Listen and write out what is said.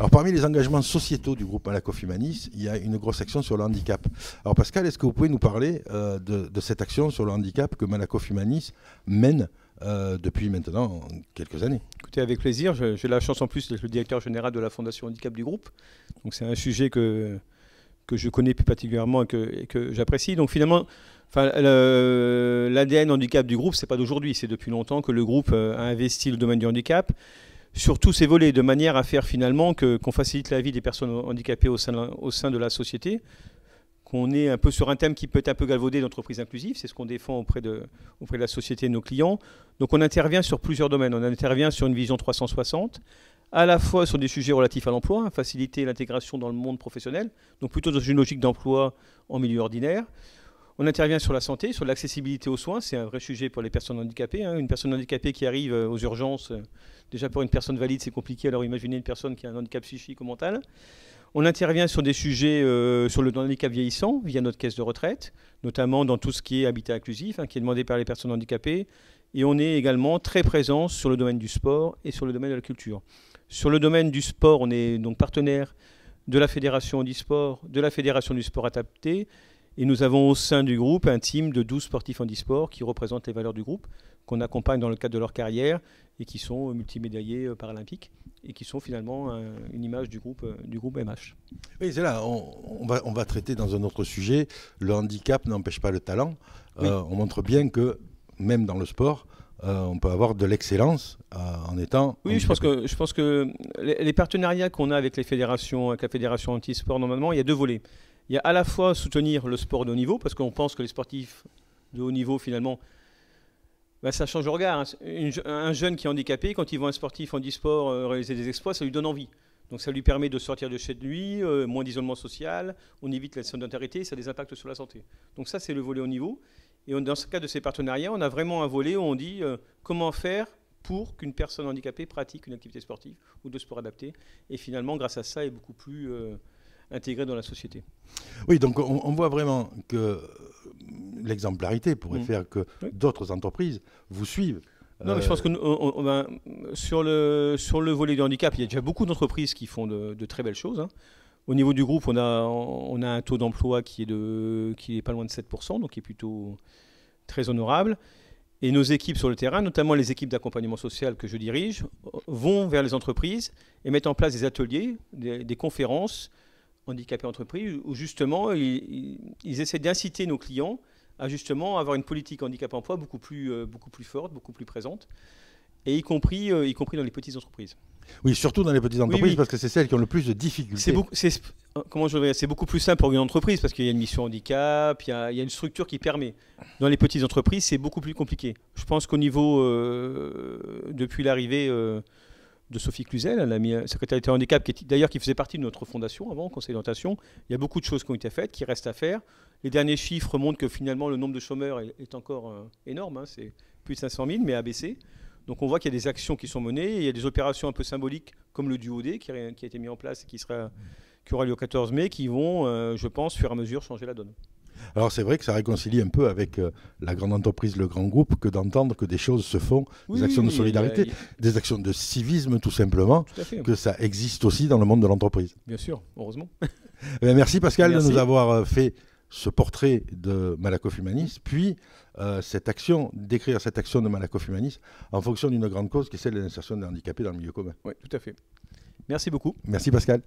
Alors parmi les engagements sociétaux du groupe Malakoff Humanis, il y a une grosse action sur le handicap. Alors Pascal, est-ce que vous pouvez nous parler de cette action sur le handicap que Malakoff Humanis mène depuis maintenant quelques années? Écoutez, avec plaisir. J'ai la chance en plus d'être le directeur général de la Fondation Handicap du groupe. Donc c'est un sujet que je connais plus particulièrement et que j'apprécie. Donc finalement, l'ADN handicap du groupe, c'est pas d'aujourd'hui, c'est depuis longtemps que le groupe a investi le domaine du handicap sur tous ses volets, de manière à faire finalement qu'on facilite la vie des personnes handicapées au sein de la société, qu'on est un peu sur un thème qui peut être un peu galvaudé d'entreprise inclusive, c'est ce qu'on défend auprès de la société et de nos clients. Donc on intervient sur plusieurs domaines, on intervient sur une vision 360, à la fois sur des sujets relatifs à l'emploi, faciliter l'intégration dans le monde professionnel, donc plutôt dans une logique d'emploi en milieu ordinaire. On intervient sur la santé, sur l'accessibilité aux soins, c'est un vrai sujet pour les personnes handicapées. Une personne handicapée qui arrive aux urgences, déjà pour une personne valide c'est compliqué, alors imaginez une personne qui a un handicap psychique ou mental. On intervient sur des sujets sur le handicap vieillissant via notre caisse de retraite, notamment dans tout ce qui est habitat inclusif, qui est demandé par les personnes handicapées. Et on est également très présent sur le domaine du sport et sur le domaine de la culture. Sur le domaine du sport, on est donc partenaire de la Fédération handisport, de la Fédération du sport adapté. Et nous avons au sein du groupe un team de 12 sportifs handisport qui représentent les valeurs du groupe, qu'on accompagne dans le cadre de leur carrière et qui sont multimédaillés paralympiques et qui sont finalement une image du groupe MH. Oui, c'est là, on va traiter dans un autre sujet. Le handicap n'empêche pas le talent. Oui. On montre bien que même dans le sport, on peut avoir de l'excellence en étant... Oui, je pense que les partenariats qu'on a avec les fédérations, avec la Fédération Handisport, normalement, il y a deux volets. Il y a à la fois soutenir le sport de haut niveau, parce qu'on pense que les sportifs de haut niveau, finalement, ça change le regard. Un jeune qui est handicapé, quand il voit un sportif handisport réaliser des exploits, ça lui donne envie. Donc ça lui permet de sortir de chez lui, moins d'isolement social, on évite la sédentarité, ça a des impacts sur la santé. Donc ça, c'est le volet haut niveau. Et dans ce cas de ces partenariats, on a vraiment un volet où on dit comment faire pour qu'une personne handicapée pratique une activité sportive ou de sport adapté. Et finalement, grâce à ça, est beaucoup plus intégrée dans la société. Oui, donc on voit vraiment que l'exemplarité pourrait faire que d'autres entreprises vous suivent. Non, mais je pense que sur le volet du handicap, il y a déjà beaucoup d'entreprises qui font de très belles choses. Au niveau du groupe, on a un taux d'emploi qui est pas loin de 7%, donc qui est plutôt très honorable. Et nos équipes sur le terrain, notamment les équipes d'accompagnement social que je dirige, vont vers les entreprises et mettent en place des ateliers, des conférences handicapées entreprises, où justement ils essaient d'inciter nos clients à justement avoir une politique handicap-emploi beaucoup plus forte, beaucoup plus présente, et y compris dans les petites entreprises. Oui, surtout dans les petites entreprises, oui. Parce que c'est celles qui ont le plus de difficultés. C'est beaucoup plus simple pour une entreprise, parce qu'il y a une mission handicap, il y a une structure qui permet. Dans les petites entreprises, c'est beaucoup plus compliqué. Je pense qu'au niveau, depuis l'arrivée de Sophie Cluzel, la secrétaire d'État handicap, qui faisait partie de notre fondation avant, conseil d'orientation, il y a beaucoup de choses qui ont été faites, qui restent à faire. Les derniers chiffres montrent que finalement le nombre de chômeurs est encore énorme, c'est plus de 500 000, mais a baissé. Donc on voit qu'il y a des actions qui sont menées, et il y a des opérations un peu symboliques comme le Duo D qui a été mis en place et qui aura lieu au 14 mai, qui vont, je pense, fur et à mesure changer la donne. Alors c'est vrai que ça réconcilie un peu avec la grande entreprise, le grand groupe, que d'entendre que des choses se font, des actions de solidarité, des actions de civisme tout simplement, que ça existe aussi dans le monde de l'entreprise. Bien sûr, heureusement. Merci Pascal de nous avoir fait ce portrait de Malakoff Humanis, puis décrire cette action de Malakoff Humanis en fonction d'une grande cause qui est celle de l'insertion des handicapés dans le milieu commun. Oui, tout à fait. Merci beaucoup. Merci Pascal.